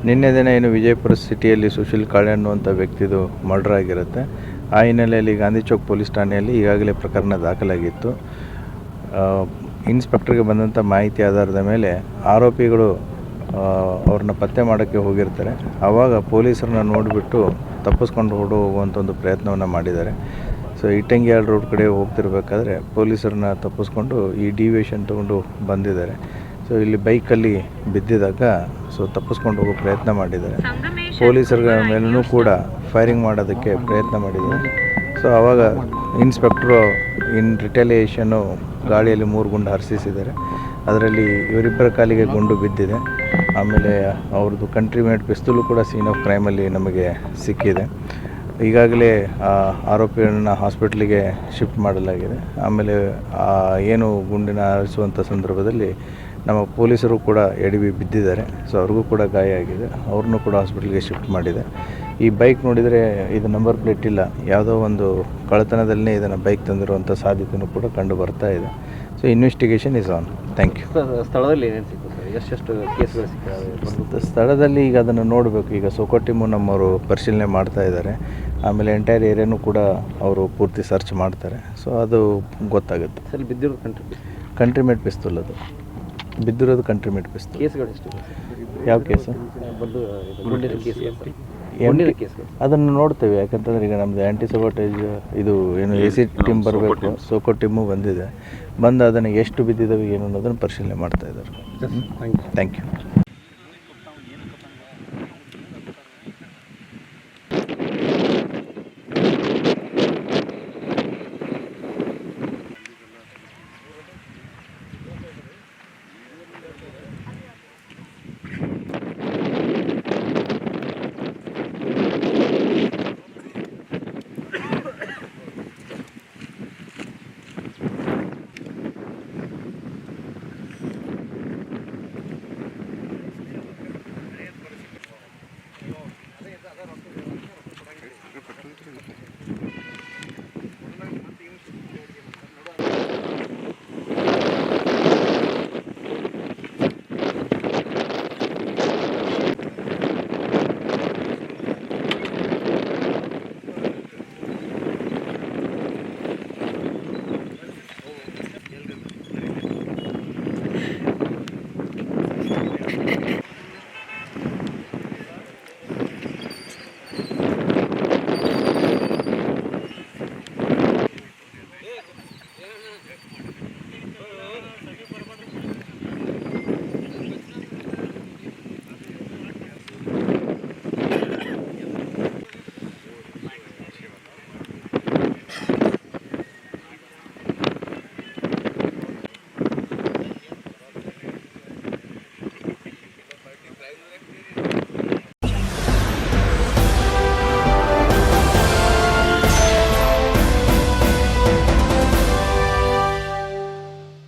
ನಿನ್ನೆ ದಿನ ಏನು ವಿಜಯಪುರ ಸಿಟಿಯಲ್ಲಿ ಸುಶೀಲ್ ಕಾಳೆ ಅನ್ನುವಂಥ ವ್ಯಕ್ತಿದು ಮರ್ಡರ್ ಆಗಿರುತ್ತೆ. ಆ ಹಿನ್ನೆಲೆಯಲ್ಲಿ ಗಾಂಧಿ ಚೌಕ್ ಪೊಲೀಸ್ ಠಾಣೆಯಲ್ಲಿ ಈಗಾಗಲೇ ಪ್ರಕರಣ ದಾಖಲಾಗಿತ್ತು. ಇನ್ಸ್ಪೆಕ್ಟರ್ಗೆ ಬಂದಂಥ ಮಾಹಿತಿ ಆಧಾರದ ಮೇಲೆ ಆರೋಪಿಗಳು ಅವ್ರನ್ನ ಪತ್ತೆ ಮಾಡೋಕ್ಕೆ ಹೋಗಿರ್ತಾರೆ. ಆವಾಗ ಪೊಲೀಸರನ್ನ ನೋಡಿಬಿಟ್ಟು ತಪ್ಪಿಸ್ಕೊಂಡು ಹೋಗುವಂಥ ಒಂದು ಪ್ರಯತ್ನವನ್ನು ಮಾಡಿದ್ದಾರೆ. ಸೊ ಇಟ್ಟಂಗಿಯಾಳ್ ರೋಡ್ ಕಡೆ ಹೋಗ್ತಿರ್ಬೇಕಾದ್ರೆ ಪೊಲೀಸರನ್ನ ತಪ್ಪಿಸ್ಕೊಂಡು ಈ ಡಿವಿಯೇಷನ್ ತೊಗೊಂಡು ಬಂದಿದ್ದಾರೆ. ಸೊ ಇಲ್ಲಿ ಬೈಕಲ್ಲಿ ಬಿದ್ದಿದಾಗ ತಪ್ಪಿಸ್ಕೊಂಡು ಹೋಗೋ ಪ್ರಯತ್ನ ಮಾಡಿದ್ದಾರೆ. ಪೊಲೀಸರ ಮೇಲೂ ಕೂಡ ಫೈರಿಂಗ್ ಮಾಡೋದಕ್ಕೆ ಪ್ರಯತ್ನ ಮಾಡಿದ್ದಾರೆ. ಸೊ ಆವಾಗ ಇನ್ಸ್ಪೆಕ್ಟ್ರು ಇನ್ ರಿಟಾಲಿಯೇಷನ್ನು ಗಾಳಿಯಲ್ಲಿ 3 ಗುಂಡು ಹರಿಸಿದ್ದಾರೆ. ಅದರಲ್ಲಿ ಇವರಿಬ್ಬರ ಕಾಲಿಗೆ ಗುಂಡು ಬಿದ್ದಿದೆ. ಆಮೇಲೆ ಅವ್ರದ್ದು ಕಂಟ್ರಿ ಮೇಡ್ ಪಿಸ್ತೂಲು ಕೂಡ ಸೀನ್ ಆಫ್ ಕ್ರೈಮಲ್ಲಿ ನಮಗೆ ಸಿಕ್ಕಿದೆ. ಈಗಾಗಲೇ ಆರೋಪಿಗಳನ್ನ ಹಾಸ್ಪಿಟ್ಲಿಗೆ ಶಿಫ್ಟ್ ಮಾಡಲಾಗಿದೆ. ಆಮೇಲೆ ಏನು ಗುಂಡಿನ ಹರಿಸುವಂಥ ಸಂದರ್ಭದಲ್ಲಿ ನಮ್ಮ ಪೊಲೀಸರು ಕೂಡ ಎಡವಿ ಬಿದ್ದಿದ್ದಾರೆ. ಸೊ ಅವ್ರಿಗೂ ಕೂಡ ಗಾಯ ಆಗಿದೆ. ಅವ್ರನ್ನೂ ಕೂಡ ಹಾಸ್ಪಿಟ್ಲಿಗೆ ಶಿಫ್ಟ್ ಮಾಡಿದೆ. ಈ ಬೈಕ್ ನೋಡಿದರೆ ಇದು ನಂಬರ್ ಪ್ಲೇಟ್ ಇಲ್ಲ, ಯಾವುದೋ ಒಂದು ಕಳ್ಳತನದಲ್ಲೇ ಇದನ್ನು ಬೈಕ್ ತಂದಿರುವಂಥ ಸಾಧ್ಯತೆಯೂ ಕೂಡ ಕಂಡು ಬರ್ತಾ ಇದೆ. So investigation is on. Thank you. ಸ್ಥಳದಲ್ಲಿ ಏನೇನು ಸಿಕ್ತು ಸರ್? ಎಷ್ಟು ಕೇಸ್ಗಳು ಸಿಕ್ಕಿದೆ ಸ್ಥಳದಲ್ಲಿ? ಈಗ ಅದನ್ನು ನೋಡಬೇಕು. ಈಗ ಸೋಕೋ ಟೀಮು ನಮ್ಮವರು ಪರಿಶೀಲನೆ ಮಾಡ್ತಾ ಇದ್ದಾರೆ. ಆಮೇಲೆ ಎಂಟೈರ್ ಏರಿಯಾನೂ ಕೂಡ ಅವರು ಪೂರ್ತಿ ಸರ್ಚ್ ಮಾಡ್ತಾರೆ. ಸೊ ಅದು ಗೊತ್ತಾಗುತ್ತೆ. ಸರ್ ಬಿದ್ದಿರೋದು ಕಂಟ್ರಿ ಮೇಡ್ ಪಿಸ್ತೂಲ್, ಅದು ಬಿದ್ದಿರೋದು ಕಂಟ್ರಿ ಮೇಡ್ ಪಿಸ್ತೂಲ್. ಕೇಸ್ಗಳು ಎಷ್ಟು? ಯಾವ ಕೇಸು? ಅದನ್ನು ನೋಡ್ತೇವೆ. ಯಾಕಂತಂದರೆ ಈಗ ನಮ್ಮದು ಆ್ಯಂಟಿ ಸಬೋಟೇಜ್ ಇದು ಏನು AC ಟೀಮ್ ಬರಬೇಕು, ಸೋಕೋ ಟೀಮು ಬಂದಿದೆ. ಬಂದು ಅದನ್ನು ಎಷ್ಟು ಬಿದ್ದಿದ್ದಾವೆ ಏನು ಅನ್ನೋದನ್ನು ಪರಿಶೀಲನೆ ಮಾಡ್ತಾ ಇದ್ದಾರೆ. Thank you.